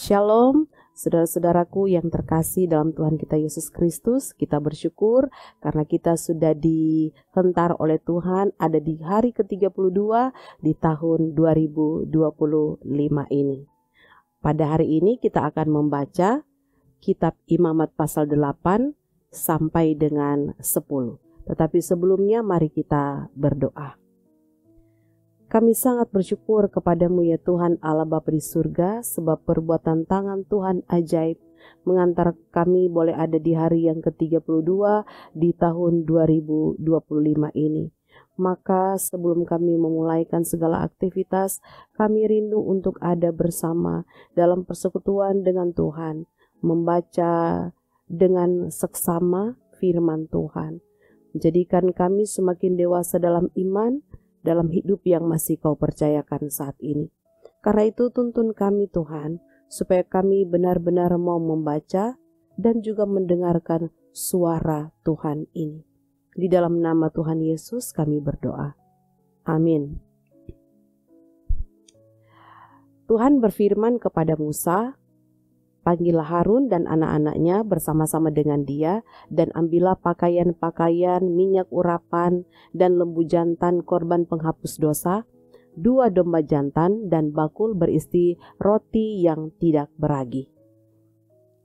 Shalom, saudara-saudaraku yang terkasih dalam Tuhan kita Yesus Kristus. Kita bersyukur karena kita sudah dihentar oleh Tuhan ada di hari ke-32 di tahun 2025 ini. Pada hari ini kita akan membaca kitab Imamat pasal 8 sampai dengan 10. Tetapi sebelumnya mari kita berdoa. Kami sangat bersyukur kepadamu ya Tuhan Allah Bapa di surga, sebab perbuatan tangan Tuhan ajaib mengantar kami boleh ada di hari yang ke-32 di tahun 2025 ini. Maka sebelum kami memulaikan segala aktivitas, kami rindu untuk ada bersama dalam persekutuan dengan Tuhan, membaca dengan seksama firman Tuhan. Menjadikan kami semakin dewasa dalam iman, dalam hidup yang masih kau percayakan saat ini. Karena itu tuntun kami Tuhan, supaya kami benar-benar mau membaca dan juga mendengarkan suara Tuhan ini. Di dalam nama Tuhan Yesus kami berdoa. Amin. Tuhan berfirman kepada Musa, "Panggillah Harun dan anak-anaknya bersama-sama dengan dia, dan ambillah pakaian-pakaian, minyak urapan, dan lembu jantan korban penghapus dosa, 2 domba jantan, dan bakul berisi roti yang tidak beragi.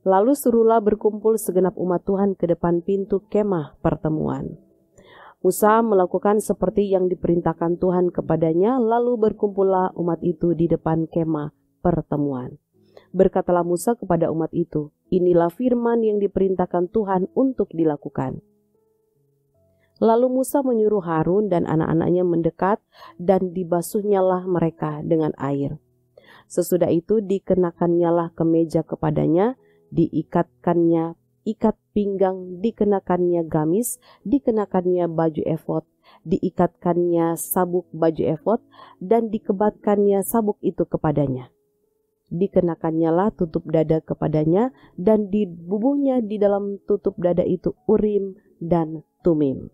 Lalu suruhlah berkumpul segenap umat Tuhan ke depan pintu kemah pertemuan." Musa melakukan seperti yang diperintahkan Tuhan kepadanya, lalu berkumpullah umat itu di depan kemah pertemuan. Berkatalah Musa kepada umat itu, "Inilah firman yang diperintahkan Tuhan untuk dilakukan." Lalu Musa menyuruh Harun dan anak-anaknya mendekat, dan dibasuhnyalah mereka dengan air. Sesudah itu dikenakannyalah kemeja kepadanya, diikatkannya ikat pinggang, dikenakannya gamis, dikenakannya baju efod, diikatkannya sabuk baju efod, dan dikebatkannya sabuk itu kepadanya. Dikenakannya tutup dada kepadanya, dan dibubuhnya di dalam tutup dada itu Urim dan Tumim.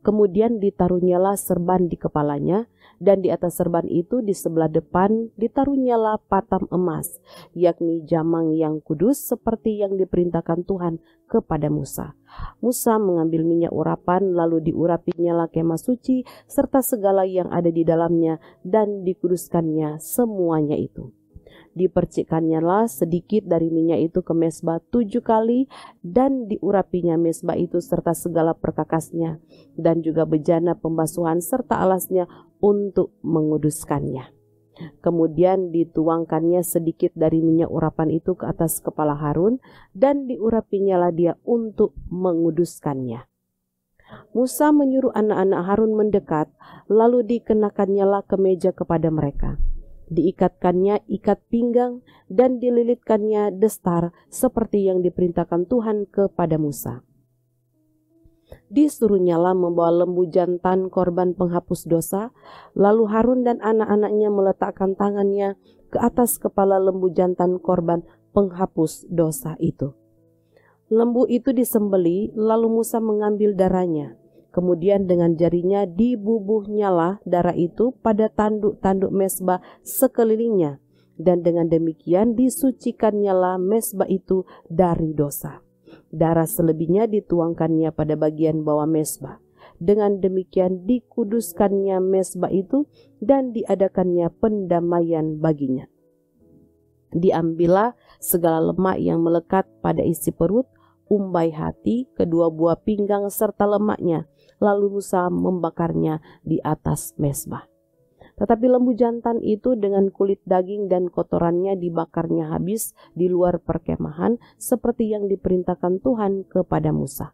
Kemudian ditaruhnyalah serban di kepalanya, dan di atas serban itu di sebelah depan ditaruhnyalah patam emas, yakni jamang yang kudus seperti yang diperintahkan Tuhan kepada Musa. Musa mengambil minyak urapan, lalu diurapinyalah kemah suci serta segala yang ada di dalamnya, dan dikuduskannya semuanya itu. Dipercikkannyalah sedikit dari minyak itu ke mezbah 7 kali, dan diurapinya mezbah itu serta segala perkakasnya, dan juga bejana pembasuhan serta alasnya untuk menguduskannya. Kemudian dituangkannya sedikit dari minyak urapan itu ke atas kepala Harun, dan diurapinyalah dia untuk menguduskannya. Musa menyuruh anak-anak Harun mendekat, lalu dikenakannyalah kemeja kepada mereka. Diikatkannya ikat pinggang, dan dililitkannya destar seperti yang diperintahkan Tuhan kepada Musa. Disuruhnyalah membawa lembu jantan korban penghapus dosa, lalu Harun dan anak-anaknya meletakkan tangannya ke atas kepala lembu jantan korban penghapus dosa itu. Lembu itu disembeli, lalu Musa mengambil darahnya. Kemudian dengan jarinya dibubuhnyalah darah itu pada tanduk-tanduk mezbah sekelilingnya, dan dengan demikian disucikannyalah mezbah itu dari dosa. Darah selebihnya dituangkannya pada bagian bawah mezbah. Dengan demikian dikuduskannya mezbah itu, dan diadakannya pendamaian baginya. Diambillah segala lemak yang melekat pada isi perut, umbai hati, kedua buah pinggang serta lemaknya, lalu Musa membakarnya di atas mezbah. Tetapi lembu jantan itu dengan kulit daging dan kotorannya dibakarnya habis di luar perkemahan, seperti yang diperintahkan Tuhan kepada Musa.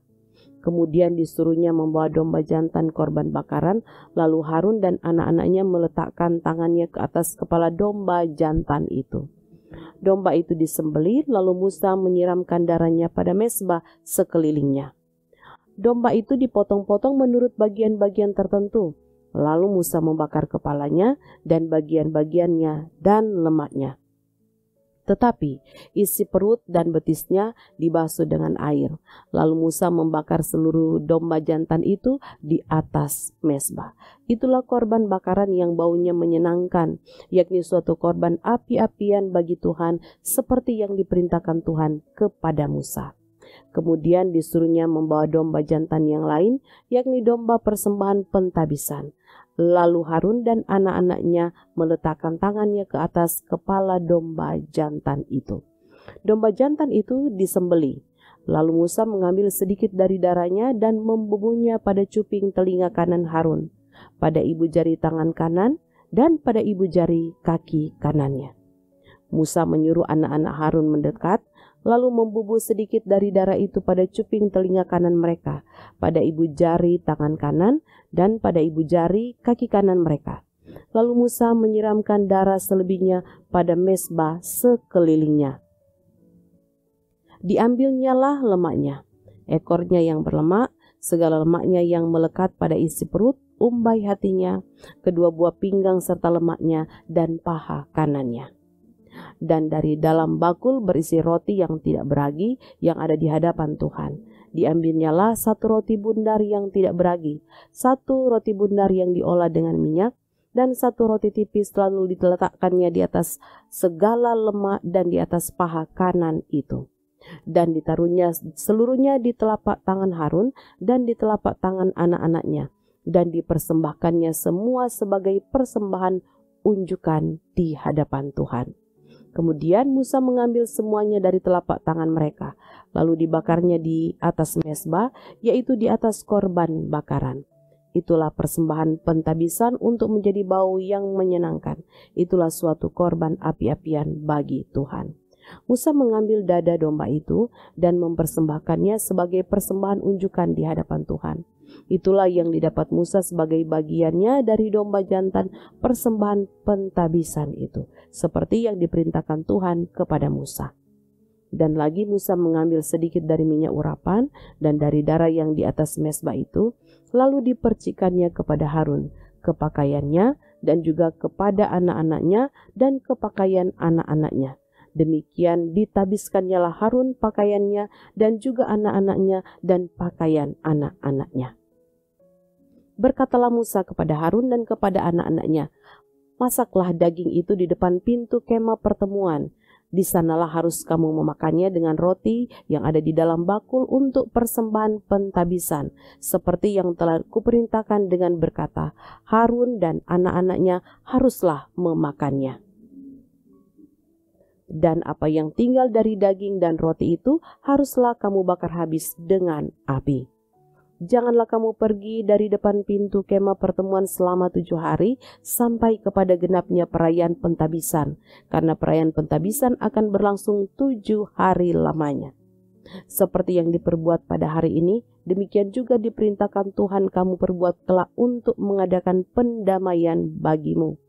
Kemudian disuruhnya membawa domba jantan korban bakaran, lalu Harun dan anak-anaknya meletakkan tangannya ke atas kepala domba jantan itu. Domba itu disembelih, lalu Musa menyiramkan darahnya pada mezbah sekelilingnya. Domba itu dipotong-potong menurut bagian-bagian tertentu. Lalu Musa membakar kepalanya dan bagian-bagiannya dan lemaknya. Tetapi isi perut dan betisnya dibasuh dengan air. Lalu Musa membakar seluruh domba jantan itu di atas mezbah. Itulah korban bakaran yang baunya menyenangkan, yakni suatu korban api-apian bagi Tuhan, seperti yang diperintahkan Tuhan kepada Musa. Kemudian disuruhnya membawa domba jantan yang lain, yakni domba persembahan pentabisan. Lalu Harun dan anak-anaknya meletakkan tangannya ke atas kepala domba jantan itu. Domba jantan itu disembelih. Lalu Musa mengambil sedikit dari darahnya dan membubuhnya pada cuping telinga kanan Harun, pada ibu jari tangan kanan, dan pada ibu jari kaki kanannya. Musa menyuruh anak-anak Harun mendekat, lalu membubuh sedikit dari darah itu pada cuping telinga kanan mereka, pada ibu jari tangan kanan, dan pada ibu jari kaki kanan mereka. Lalu Musa menyiramkan darah selebihnya pada mezbah sekelilingnya. Diambilnyalah lemaknya, ekornya yang berlemak, segala lemaknya yang melekat pada isi perut, umbai hatinya, kedua buah pinggang serta lemaknya, dan paha kanannya. Dan dari dalam bakul berisi roti yang tidak beragi yang ada di hadapan Tuhan, diambilnyalah satu roti bundar yang tidak beragi, satu roti bundar yang diolah dengan minyak, dan satu roti tipis, lalu diletakkannya di atas segala lemak dan di atas paha kanan itu. Dan ditaruhnya seluruhnya di telapak tangan Harun dan di telapak tangan anak-anaknya, dan dipersembahkannya semua sebagai persembahan unjukan di hadapan Tuhan. Kemudian Musa mengambil semuanya dari telapak tangan mereka, lalu dibakarnya di atas mezbah, yaitu di atas korban bakaran. Itulah persembahan pentabisan untuk menjadi bau yang menyenangkan. Itulah suatu korban api-apian bagi Tuhan. Musa mengambil dada domba itu dan mempersembahkannya sebagai persembahan unjukan di hadapan Tuhan. Itulah yang didapat Musa sebagai bagiannya dari domba jantan persembahan pentabisan itu, seperti yang diperintahkan Tuhan kepada Musa. Dan lagi Musa mengambil sedikit dari minyak urapan dan dari darah yang di atas mezbah itu, lalu dipercikannya kepada Harun, ke pakaiannya, dan juga kepada anak-anaknya dan ke pakaian anak-anaknya. Demikian ditabiskannya Harun pakaiannya dan juga anak-anaknya dan pakaian anak-anaknya. Berkatalah Musa kepada Harun dan kepada anak-anaknya, masaklah daging itu di depan pintu kemah pertemuan. Di sanalah harus kamu memakannya dengan roti yang ada di dalam bakul untuk persembahan pentabisan, seperti yang telah kuperintahkan dengan berkata, Harun dan anak-anaknya haruslah memakannya. Dan apa yang tinggal dari daging dan roti itu haruslah kamu bakar habis dengan api. Janganlah kamu pergi dari depan pintu kemah pertemuan selama 7 hari sampai kepada genapnya perayaan pentabisan, karena perayaan pentabisan akan berlangsung 7 hari lamanya. Seperti yang diperbuat pada hari ini, demikian juga diperintahkan Tuhan kamu perbuat kelak untuk mengadakan pendamaian bagimu.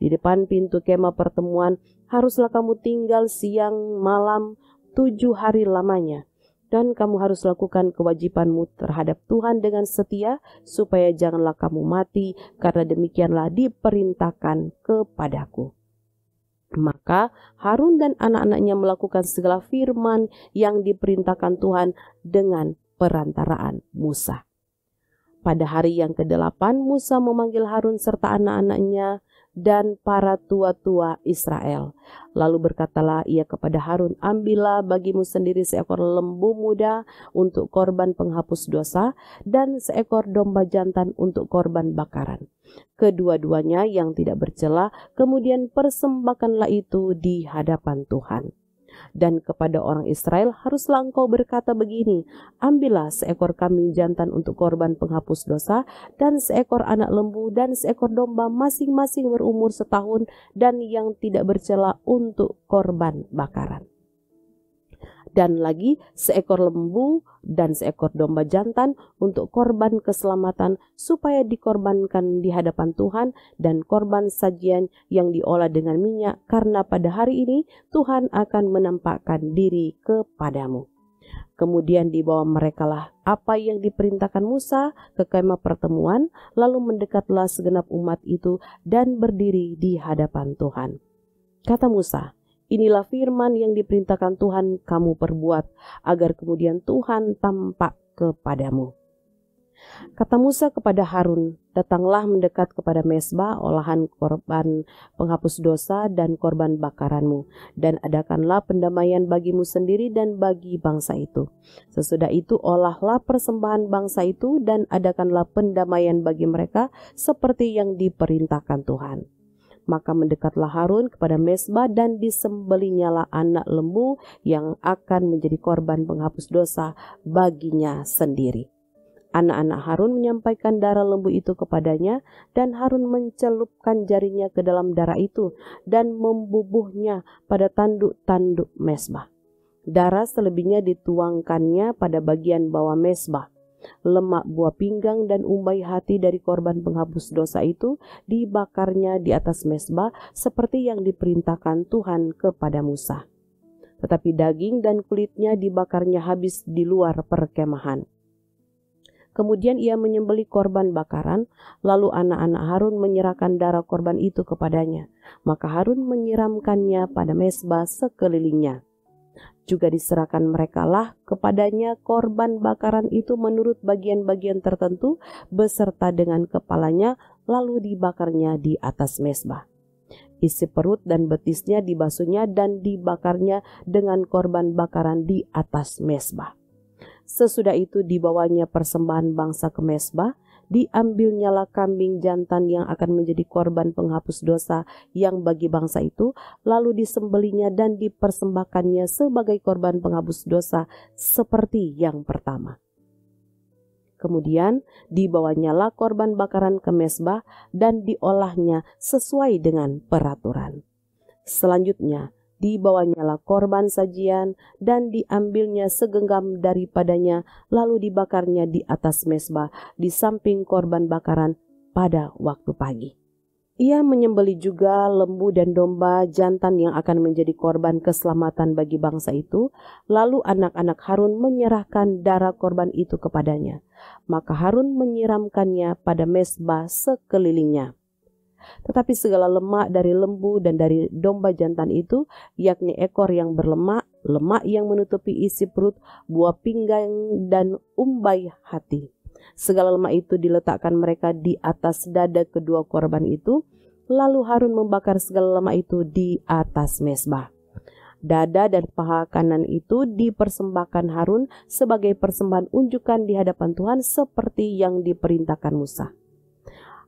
Di depan pintu kemah pertemuan haruslah kamu tinggal siang malam 7 hari lamanya. Dan kamu harus lakukan kewajibanmu terhadap Tuhan dengan setia, supaya janganlah kamu mati, karena demikianlah diperintahkan kepadaku. Maka Harun dan anak-anaknya melakukan segala firman yang diperintahkan Tuhan dengan perantaraan Musa. Pada hari yang ke-8 Musa memanggil Harun serta anak-anaknya dan para tua-tua Israel. Lalu berkatalah ia kepada Harun, ambillah bagimu sendiri seekor lembu muda untuk korban penghapus dosa dan seekor domba jantan untuk korban bakaran. Kedua-duanya yang tidak bercela, kemudian persembahkanlah itu di hadapan Tuhan. Dan kepada orang Israel haruslah engkau berkata begini, ambillah seekor kambing jantan untuk korban penghapus dosa, dan seekor anak lembu dan seekor domba masing-masing berumur setahun dan yang tidak bercela untuk korban bakaran. Dan lagi seekor lembu dan seekor domba jantan untuk korban keselamatan, supaya dikorbankan di hadapan Tuhan, dan korban sajian yang diolah dengan minyak, karena pada hari ini Tuhan akan menampakkan diri kepadamu. Kemudian dibawa merekalah apa yang diperintahkan Musa ke kemah pertemuan, lalu mendekatlah segenap umat itu dan berdiri di hadapan Tuhan. Kata Musa, Inilah firman yang diperintahkan Tuhan kamu perbuat, agar kemudian Tuhan tampak kepadamu. Kata Musa kepada Harun, datanglah mendekat kepada mezbah olahan korban penghapus dosa dan korban bakaranmu, dan adakanlah pendamaian bagimu sendiri dan bagi bangsa itu. Sesudah itu olahlah persembahan bangsa itu dan adakanlah pendamaian bagi mereka seperti yang diperintahkan Tuhan. Maka mendekatlah Harun kepada mezbah dan disembelihnyalah anak lembu yang akan menjadi korban penghapus dosa baginya sendiri. Anak-anak Harun menyampaikan darah lembu itu kepadanya, dan Harun mencelupkan jarinya ke dalam darah itu dan membubuhnya pada tanduk-tanduk mezbah. Darah selebihnya dituangkannya pada bagian bawah mezbah. Lemak buah pinggang dan umbai hati dari korban penghapus dosa itu dibakarnya di atas mezbah seperti yang diperintahkan Tuhan kepada Musa. Tetapi daging dan kulitnya dibakarnya habis di luar perkemahan. Kemudian ia menyembelih korban bakaran, lalu anak-anak Harun menyerahkan darah korban itu kepadanya. Maka Harun menyiramkannya pada mezbah sekelilingnya. Juga diserahkan merekalah kepadanya korban bakaran itu menurut bagian-bagian tertentu beserta dengan kepalanya, lalu dibakarnya di atas mezbah. Isi perut dan betisnya dibasuhnya dan dibakarnya dengan korban bakaran di atas mezbah. Sesudah itu dibawanya persembahan bangsa ke mezbah, diambilnyalah kambing jantan yang akan menjadi korban penghapus dosa yang bagi bangsa itu, lalu disembelihnya dan dipersembahkannya sebagai korban penghapus dosa seperti yang pertama. Kemudian dibawanyalah korban bakaran ke mezbah dan diolahnya sesuai dengan peraturan. Selanjutnya dibawanyalah korban sajian dan diambilnya segenggam daripadanya, lalu dibakarnya di atas mezbah di samping korban bakaran pada waktu pagi. Ia menyembelih juga lembu dan domba jantan yang akan menjadi korban keselamatan bagi bangsa itu, lalu anak-anak Harun menyerahkan darah korban itu kepadanya. Maka Harun menyiramkannya pada mezbah sekelilingnya. Tetapi segala lemak dari lembu dan dari domba jantan itu, yakni ekor yang berlemak, lemak yang menutupi isi perut, buah pinggang dan umbai hati, segala lemak itu diletakkan mereka di atas dada kedua korban itu, lalu Harun membakar segala lemak itu di atas mezbah. Dada dan paha kanan itu dipersembahkan Harun sebagai persembahan unjukan di hadapan Tuhan seperti yang diperintahkan Musa.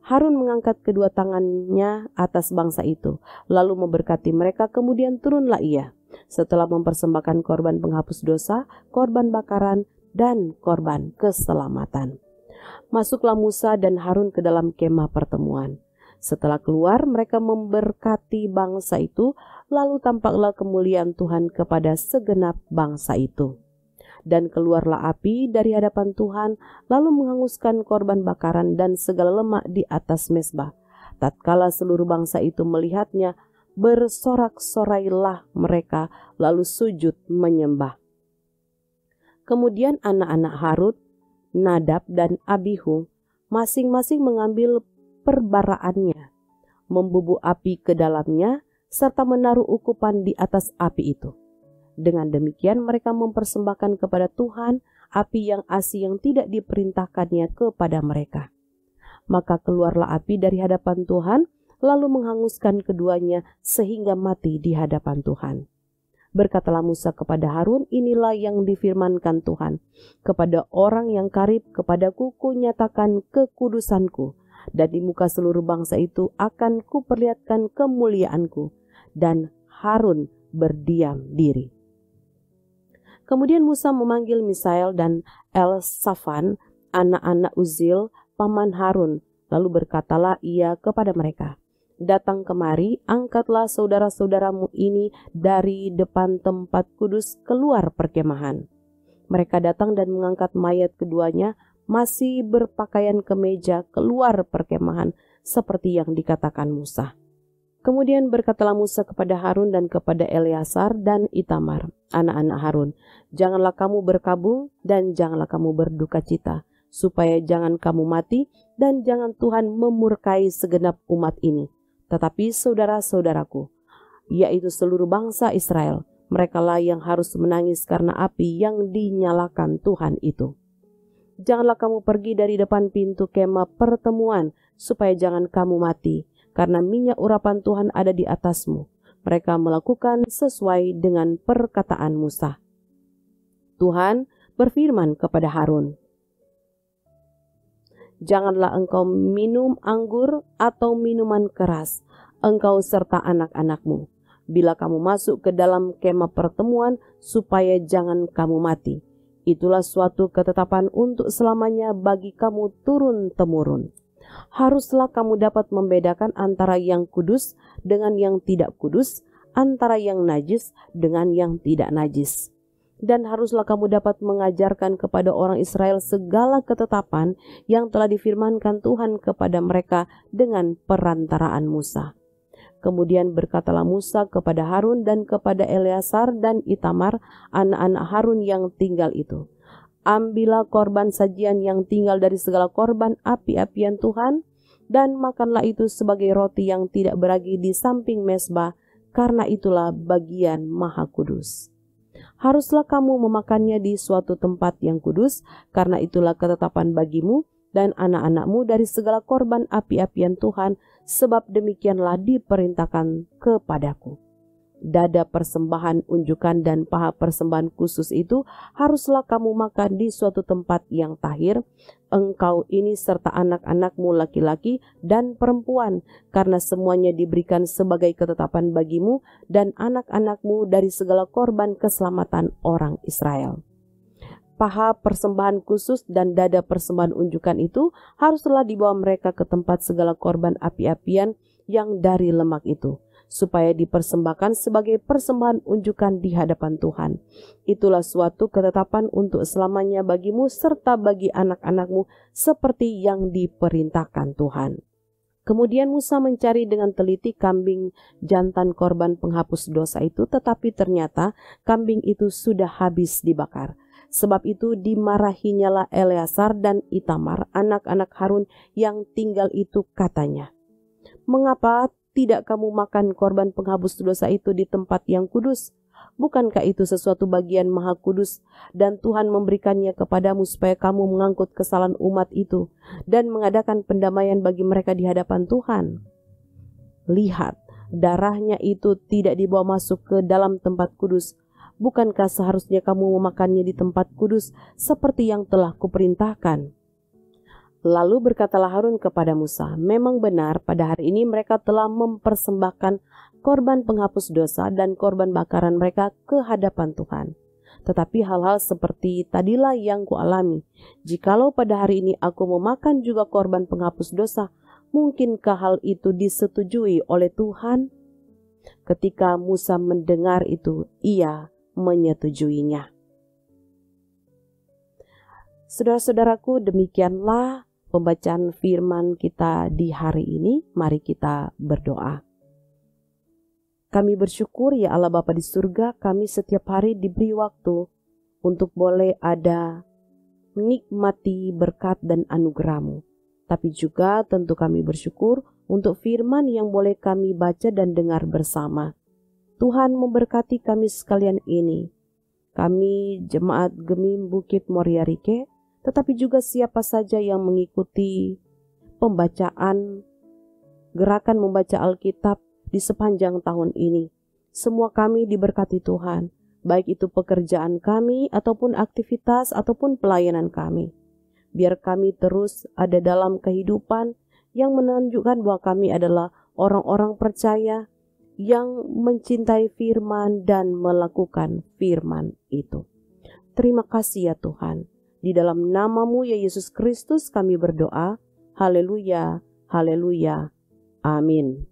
Harun mengangkat kedua tangannya atas bangsa itu, lalu memberkati mereka, kemudian turunlah ia, setelah mempersembahkan korban penghapus dosa, korban bakaran, dan korban keselamatan. Masuklah Musa dan Harun ke dalam kemah pertemuan. Setelah keluar, mereka memberkati bangsa itu, lalu tampaklah kemuliaan Tuhan kepada segenap bangsa itu. Dan keluarlah api dari hadapan Tuhan, lalu menghanguskan korban bakaran dan segala lemak di atas mezbah. Tatkala seluruh bangsa itu melihatnya, bersorak-sorailah mereka, lalu sujud menyembah. Kemudian anak-anak Harun, Nadab dan Abihu, masing-masing mengambil perbaraannya, membubuh api ke dalamnya, serta menaruh ukupan di atas api itu. Dengan demikian mereka mempersembahkan kepada Tuhan api yang asli yang tidak diperintahkannya kepada mereka. Maka keluarlah api dari hadapan Tuhan, lalu menghanguskan keduanya sehingga mati di hadapan Tuhan. Berkatalah Musa kepada Harun, inilah yang difirmankan Tuhan, kepada orang yang karib kepadaku kunyatakan kekudusanku, dan di muka seluruh bangsa itu akan kuperlihatkan kemuliaanku. Dan Harun berdiam diri. Kemudian Musa memanggil Misael dan Elsafan, anak-anak Uzil, paman Harun, lalu berkatalah ia kepada mereka, datang kemari, angkatlah saudara-saudaramu ini dari depan tempat kudus keluar perkemahan. Mereka datang dan mengangkat mayat keduanya, masih berpakaian kemeja keluar perkemahan, seperti yang dikatakan Musa. Kemudian berkatalah Musa kepada Harun dan kepada Eleazar dan Itamar, anak-anak Harun, janganlah kamu berkabung dan janganlah kamu berduka cita, supaya jangan kamu mati dan jangan Tuhan memurkai segenap umat ini. Tetapi saudara-saudaraku, yaitu seluruh bangsa Israel. Merekalah yang harus menangis karena api yang dinyalakan Tuhan itu. Janganlah kamu pergi dari depan pintu kemah pertemuan, supaya jangan kamu mati, karena minyak urapan Tuhan ada di atasmu. Mereka melakukan sesuai dengan perkataan Musa. Tuhan berfirman kepada Harun, "Janganlah engkau minum anggur atau minuman keras, engkau serta anak-anakmu, bila kamu masuk ke dalam kemah pertemuan, supaya jangan kamu mati. Itulah suatu ketetapan untuk selamanya bagi kamu turun-temurun. Haruslah kamu dapat membedakan antara yang kudus dengan yang tidak kudus, antara yang najis dengan yang tidak najis. Dan haruslah kamu dapat mengajarkan kepada orang Israel segala ketetapan yang telah difirmankan Tuhan kepada mereka dengan perantaraan Musa." Kemudian berkatalah Musa kepada Harun dan kepada Eleazar dan Itamar, anak-anak Harun yang tinggal itu, "Ambillah korban sajian yang tinggal dari segala korban api-apian Tuhan, dan makanlah itu sebagai roti yang tidak beragi di samping mezbah, karena itulah bagian maha kudus. Haruslah kamu memakannya di suatu tempat yang kudus, karena itulah ketetapan bagimu dan anak-anakmu dari segala korban api-apian Tuhan, sebab demikianlah diperintahkan kepadaku. Dada persembahan unjukan dan paha persembahan khusus itu haruslah kamu makan di suatu tempat yang tahir, engkau ini serta anak-anakmu laki-laki dan perempuan, karena semuanya diberikan sebagai ketetapan bagimu dan anak-anakmu dari segala korban keselamatan orang Israel. Paha persembahan khusus dan dada persembahan unjukan itu haruslah dibawa mereka ke tempat segala korban api-apian yang dari lemak itu, supaya dipersembahkan sebagai persembahan unjukan di hadapan Tuhan. Itulah suatu ketetapan untuk selamanya bagimu serta bagi anak-anakmu, seperti yang diperintahkan Tuhan." Kemudian Musa mencari dengan teliti kambing jantan korban penghapus dosa itu, tetapi ternyata kambing itu sudah habis dibakar. Sebab itu dimarahinyalah Eleazar dan Itamar, anak-anak Harun yang tinggal itu, katanya, "Mengapa tidak kamu makan korban penghapus dosa itu di tempat yang kudus? Bukankah itu sesuatu bagian maha kudus, dan Tuhan memberikannya kepadamu supaya kamu mengangkut kesalahan umat itu dan mengadakan pendamaian bagi mereka di hadapan Tuhan? Lihat, darahnya itu tidak dibawa masuk ke dalam tempat kudus. Bukankah seharusnya kamu memakannya di tempat kudus seperti yang telah kuperintahkan?" Lalu berkatalah Harun kepada Musa, "Memang benar pada hari ini mereka telah mempersembahkan korban penghapus dosa dan korban bakaran mereka ke hadapan Tuhan. Tetapi hal-hal seperti tadilah yang kualami. Jikalau pada hari ini aku memakan juga korban penghapus dosa, mungkinkah hal itu disetujui oleh Tuhan?" Ketika Musa mendengar itu, ia menyetujuinya. Saudara-saudaraku, demikianlah pembacaan firman kita di hari ini. Mari kita berdoa. Kami bersyukur ya Allah Bapa di surga, kami setiap hari diberi waktu untuk boleh ada menikmati berkat dan anugerah-Mu. Tapi juga tentu kami bersyukur untuk firman yang boleh kami baca dan dengar bersama. Tuhan memberkati kami sekalian ini. Kami jemaat Gemim Bukit Moria Rike, tetapi juga siapa saja yang mengikuti pembacaan gerakan membaca Alkitab di sepanjang tahun ini. Semua kami diberkati Tuhan, baik itu pekerjaan kami ataupun aktivitas ataupun pelayanan kami. Biar kami terus ada dalam kehidupan yang menunjukkan bahwa kami adalah orang-orang percaya yang mencintai firman dan melakukan firman itu. Terima kasih ya Tuhan. Di dalam nama-Mu ya Yesus Kristus kami berdoa. Haleluya, haleluya, amin.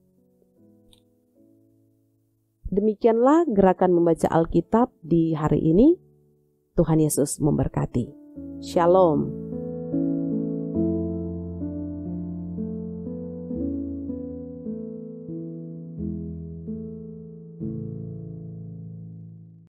Demikianlah gerakan membaca Alkitab di hari ini. Tuhan Yesus memberkati. Shalom.